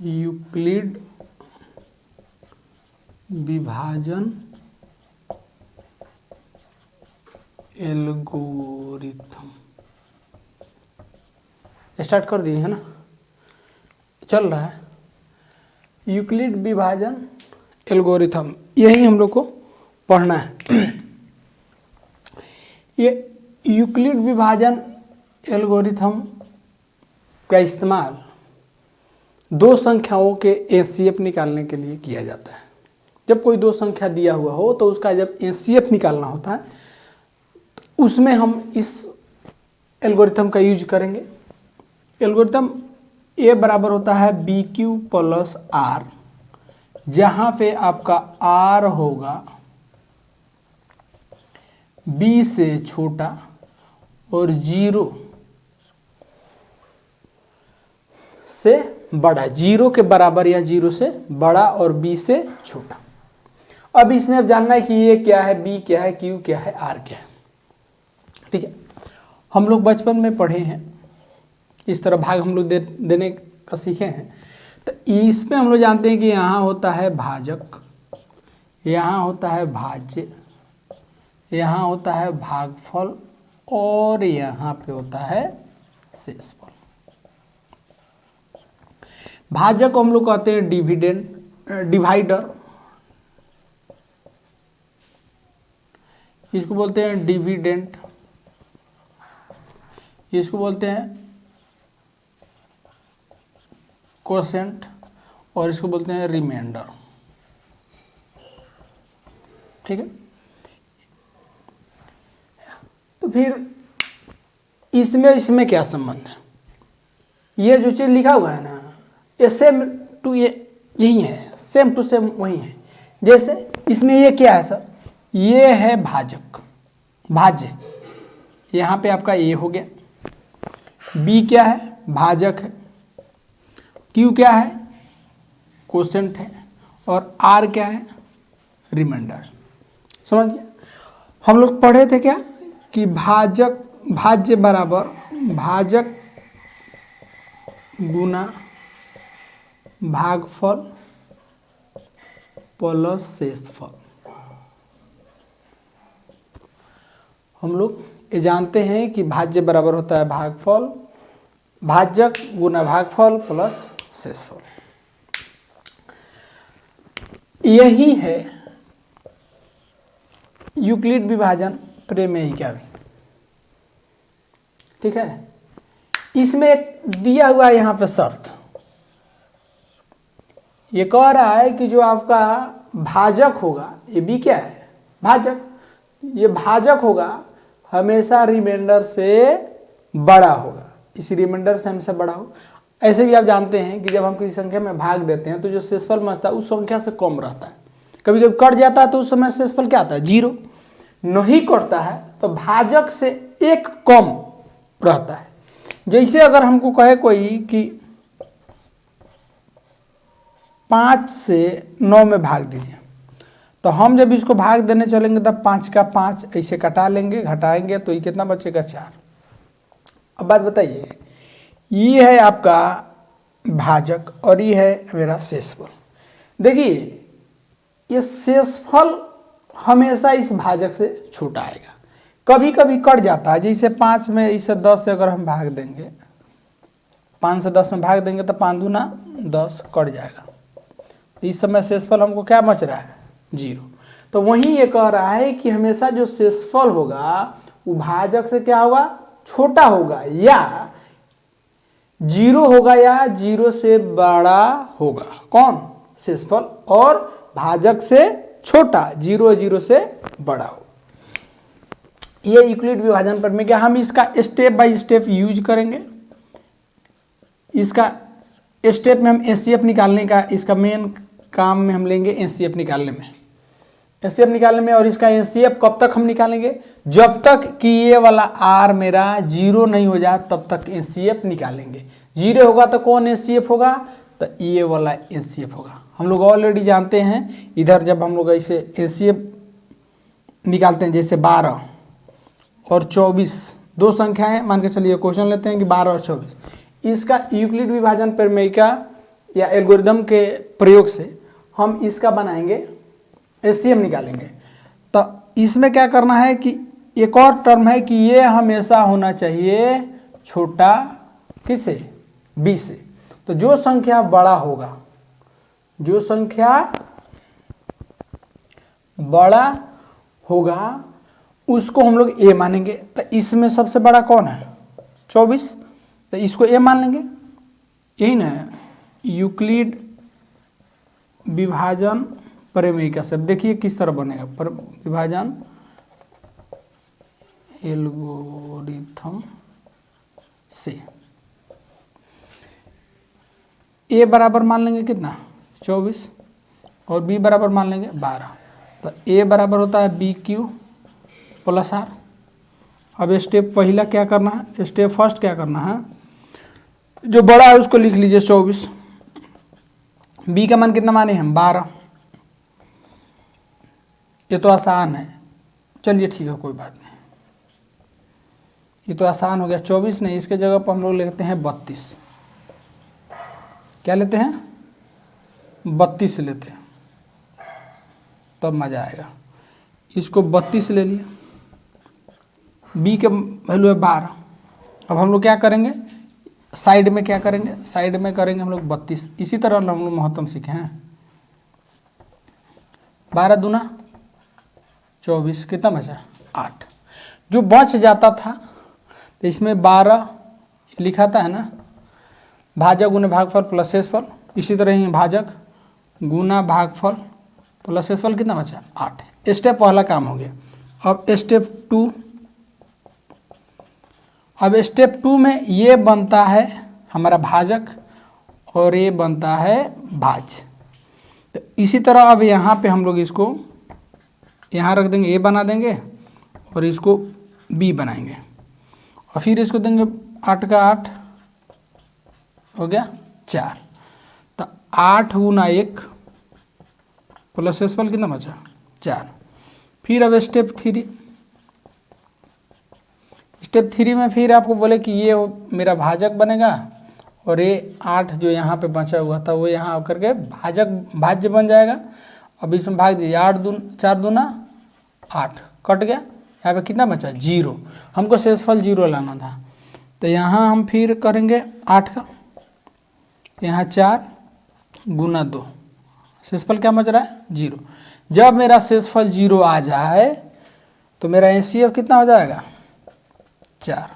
Euclid विभाजन algorithm start कर दिए है ना, चल रहा है। यूक्लिड विभाजन एल्गोरिथम, यही हम लोग को पढ़ना है। ये यूक्लिड विभाजन एल्गोरिथम का इस्तेमाल दो संख्याओं के एचसीएफ निकालने के लिए किया जाता है। जब कोई दो संख्या दिया हुआ हो तो उसका जब एचसीएफ निकालना होता है तो उसमें हम इस एल्गोरिथम का यूज करेंगे। एल्गोरिथम ए बराबर होता है बी क्यू प्लस आर, जहाँ पे आपका आर होगा बी से छोटा और 0 से बड़ा, 0 के बराबर या 0 से बड़ा और बी से छोटा। अब इसमें अब जानना है कि ये क्या है, बी क्या है, क्यू क्या है, आर क्या है। ठीक है, हम लोग बचपन में पढ़े हैं, इस तरह भाग हम लोग देने का सीखे हैं। तो इसमें हम लोग जानते हैं कि यहाँ होता है भाजक, यहाँ होता है भाज्य, यहाँ होता है भागफल और यहाँ पे होता है शेषफल। भाजक को हम लोग कहते हैं डिवाइडर, इसको बोलते हैं डिविडेंड, इसको बोलते हैं कोसेंट और इसको बोलते हैं रिमाइंडर। ठीक है, तो फिर इसमें क्या संबंध है? ये जो चीज लिखा हुआ है ना, ये सेम टू ये यही है, सेम टू सेम वही है। जैसे इसमें ये क्या है सर, ये है भाजक, भाज्य, यहाँ पे आपका ए हो गया, बी क्या है, भाजक है, क्यू क्या है, कोसेंट है, और आर क्या है, रिमाइंडर। समझ गए? हम लोग पढ़े थे क्या कि भाज्य बराबर भाजक गुना भागफल प्लस शेषफल। हम लोग ये जानते हैं कि भाज्य बराबर होता है भागफल, भाजक गुना भागफल प्लस शेषफल। यही है यूक्लिड विभाजन प्रमेयिका भी। ठीक है, इसमें एक दिया हुआ है यहाँ पे शर्त, ये कह रहा है कि जो आपका भाजक होगा, ये भी क्या है, भाजक, ये भाजक होगा हमेशा रिमाइंडर से बड़ा होगा, इसी रिमाइंडर से हमेशा बड़ा हो। ऐसे भी आप जानते हैं कि जब हम किसी संख्या में भाग देते हैं तो जो शेषफल बचता है उस संख्या से कम रहता है। कभी कभी कट जाता है तो उस समय शेषफल क्या आता है, 0। नहीं कटता है तो भाजक से 1 कम रहता है। जैसे अगर हमको कहे कोई कि 5 से 9 में भाग दीजिए, तो हम जब इसको भाग देने चलेंगे तब 5 का 5 ऐसे कटा लेंगे, घटाएंगे तो ये कितना बचेगा, 4। अब बात बताइए, ये है आपका भाजक और ये है मेरा शेषफल। देखिए ये शेषफल हमेशा इस भाजक से छोटा आएगा, कभी कभी कट जाता है। जैसे 5 में इसे 10 से अगर हम भाग देंगे, 5 से 10 में भाग देंगे तो 5 दूना 10 कट जाएगा, तो इस समय शेषफल हमको क्या बच रहा है, 0। तो वहीं ये कह रहा है कि हमेशा जो शेषफल होगा वो भाजक से क्या होगा, छोटा होगा, या 0 होगा, या 0 से बड़ा होगा। कौन, शेषफल, और भाजक से छोटा, 0 से बड़ा हो। ये यूक्लिड विभाजन पर में क्या हम इसका स्टेप बाय स्टेप यूज करेंगे। इसका स्टेप में हम एचसीएफ निकालने का, इसका मेन काम में हम लेंगे एचसीएफ निकालने में, एचसीएफ निकालने में। और इसका एचसीएफ कब तक हम निकालेंगे, जब तक कि ये वाला आर मेरा 0 नहीं हो जाए तब तक एचसीएफ निकालेंगे। 0 होगा तो कौन एचसीएफ होगा, तो ये वाला एचसीएफ होगा। हम लोग ऑलरेडी जानते हैं, इधर जब हम लोग ऐसे एचसीएफ निकालते हैं, जैसे 12 और 24 दो संख्याएं मान के चलिए, क्वेश्चन लेते हैं कि 12 और 24, इसका यूक्लिड विभाजन प्रमेय का या एल्गोरिदम के प्रयोग से हम इसका बनाएंगे, एचसीएफ निकालेंगे। तो इसमें क्या करना है कि एक और टर्म है कि ये हमेशा होना चाहिए छोटा किससे, बी से। तो जो संख्या बड़ा होगा, जो संख्या बड़ा होगा उसको हम लोग ए मानेंगे। तो इसमें सबसे बड़ा कौन है, 24, तो इसको ए मान लेंगे, यही ना यूक्लिड विभाजन प्रमेय का सब। देखिए किस तरह बनेगा, विभाजन एल्गोरिथम से ए बराबर मान लेंगे कितना, 24, और बी बराबर मान लेंगे 12। तो ए बराबर होता है बी क्यू प्लस आर। अब स्टेप पहला क्या करना है, स्टेप फर्स्ट क्या करना है, जो बड़ा है उसको लिख लीजिए 24, बी का मान कितना माने हम 12। ये तो आसान है, चलिए ठीक है कोई बात नहीं, ये तो आसान हो गया। 24 नहीं, इसके जगह पर हम लोग लेते हैं 32। क्या लेते हैं, 32 लेते हैं, तब मजा आएगा। इसको 32 ले लिया, बी का वैल्यू है 12। अब हम लोग क्या करेंगे, साइड में क्या करेंगे, साइड में करेंगे हम लोग 32। इसी तरह हम लोग महत्तम सीखे हैं, 12 दूना 24, कितना बचा 8। जो बच जाता था तो इसमें 12 लिखा था है ना, भाजक गुना भागफल प्लस शेषफल। इसी तरह ही भाजक गुना भागफल प्लस शेषफल कितना बचा 8। स्टेप पहला काम हो गया। अब स्टेप 2, अब स्टेप 2 में ये बनता है हमारा भाजक और ये बनता है भाज्य। तो इसी तरह अब यहाँ पे हम लोग इसको यहाँ रख देंगे, ए बना देंगे और इसको बी बनाएंगे, और फिर इसको देंगे 8 का 8 हो गया 4। तो 8 गुना 1 प्लस शेषफल कितना बचा 4। फिर अब स्टेप 3, स्टेप 3 में फिर आपको बोले कि ये मेरा भाजक बनेगा और ये 8 जो यहाँ पे बचा हुआ था वो यहाँ आकर के भाज्य बन जाएगा। अब इसमें भाग दीजिए, 4 दूना 8 कट गया, यहाँ पे कितना बचा 0। हमको शेषफल 0 लाना था। तो यहाँ हम फिर करेंगे 8 का, यहाँ 4 गुना 2, शेषफल क्या बच रहा है 0। जब मेरा शेषफल 0 आ जाए तो मेरा एचसीएफ कितना हो जाएगा 4।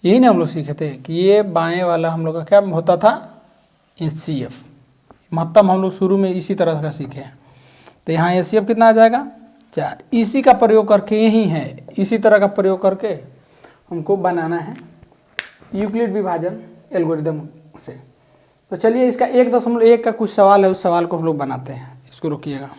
यही ना हम लोग सीखे थे कि ये बाएं वाला हम लोग का क्या होता था एचसीएफ। महत्तम हम लोग शुरू में इसी तरह का सीखे हैं। तो यहाँ एचसीएफ कितना आ जाएगा 4। इसी का प्रयोग करके, यही है इसी तरह का प्रयोग करके हमको बनाना है यूक्लिड विभाजन एल्गोरिदम से। तो चलिए इसका 1.1 का कुछ सवाल है, उस सवाल को हम लोग बनाते हैं। इसको रोकिएगा।